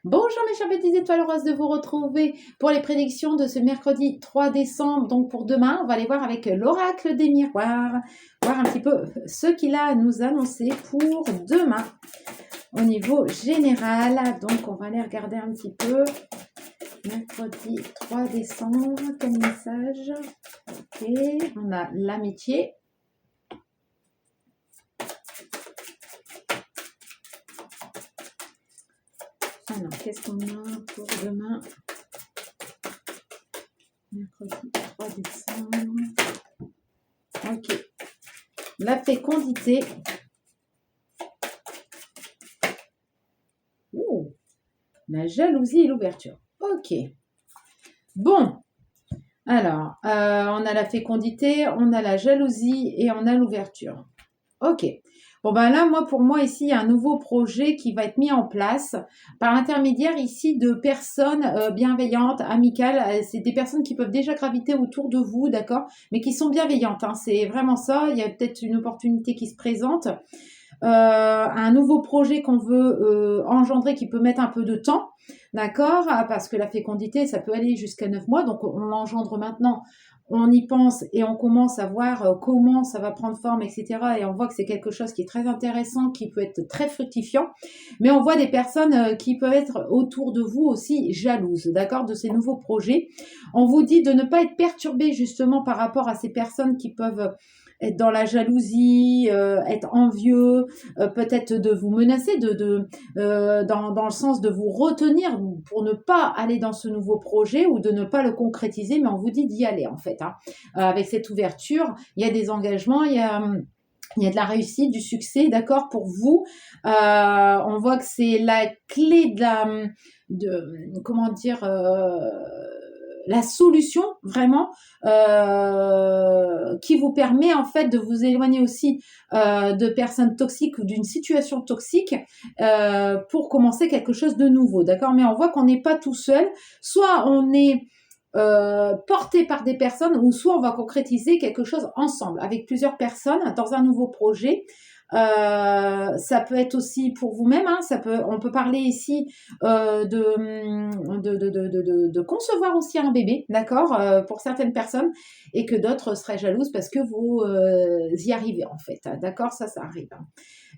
Bonjour mes chères petites étoiles, heureuse de vous retrouver pour les prédictions de ce mercredi 3 décembre. Donc pour demain, on va aller voir avec l'oracle des miroirs, voir un petit peu ce qu'il a à nous annoncer pour demain au niveau général. Donc on va aller regarder un petit peu. Mercredi 3 décembre, quel message? Ok, on a l'amitié. Alors, qu'est-ce qu'on a pour demain? Mercredi 3 décembre. Ok. La fécondité. Ouh, la jalousie et l'ouverture. Ok. Bon. Alors, on a la fécondité, on a la jalousie et on a l'ouverture. Ok. Bon, ben là, pour moi, ici, il y a un nouveau projet qui va être mis en place par l'intermédiaire ici de personnes bienveillantes, amicales. C'est des personnes qui peuvent déjà graviter autour de vous, d'accord, mais qui sont bienveillantes. Hein. C'est vraiment ça. Il y a peut-être une opportunité qui se présente. Un nouveau projet qu'on veut engendrer qui peut mettre un peu de temps, d'accord, parce que la fécondité, ça peut aller jusqu'à 9 mois. Donc, on l'engendre maintenant. On y pense et on commence à voir comment ça va prendre forme, etc. Et on voit que c'est quelque chose qui est très intéressant, qui peut être très fructifiant. Mais on voit des personnes qui peuvent être autour de vous aussi jalouses, d'accord, de ces nouveaux projets. On vous dit de ne pas être perturbé justement par rapport à ces personnes qui peuvent être dans la jalousie, être envieux, peut-être de vous menacer, dans le sens de vous retenir pour ne pas aller dans ce nouveau projet ou de ne pas le concrétiser, mais on vous dit d'y aller en fait. Hein. Avec cette ouverture, il y a des engagements, il y a de la réussite, du succès, d'accord, pour vous. On voit que c'est la clé comment dire, la solution vraiment qui vous permet en fait de vous éloigner aussi de personnes toxiques ou d'une situation toxique pour commencer quelque chose de nouveau, d'accord. Mais on voit qu'on n'est pas tout seul, soit on est porté par des personnes ou soit on va concrétiser quelque chose ensemble avec plusieurs personnes dans un nouveau projet. Ça peut être aussi pour vous-même, hein, on peut parler ici de concevoir aussi un bébé, d'accord, pour certaines personnes, et que d'autres seraient jalouses parce que vous y arrivez en fait, d'accord, ça arrive. Hein.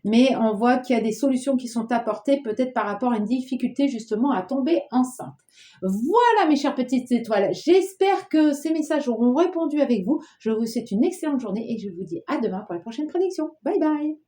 Mais on voit qu'il y a des solutions qui sont apportées peut-être par rapport à une difficulté justement à tomber enceinte. Voilà mes chères petites étoiles, j'espère que ces messages auront répondu avec vous. Je vous souhaite une excellente journée et je vous dis à demain pour la prochaine prédiction. Bye bye.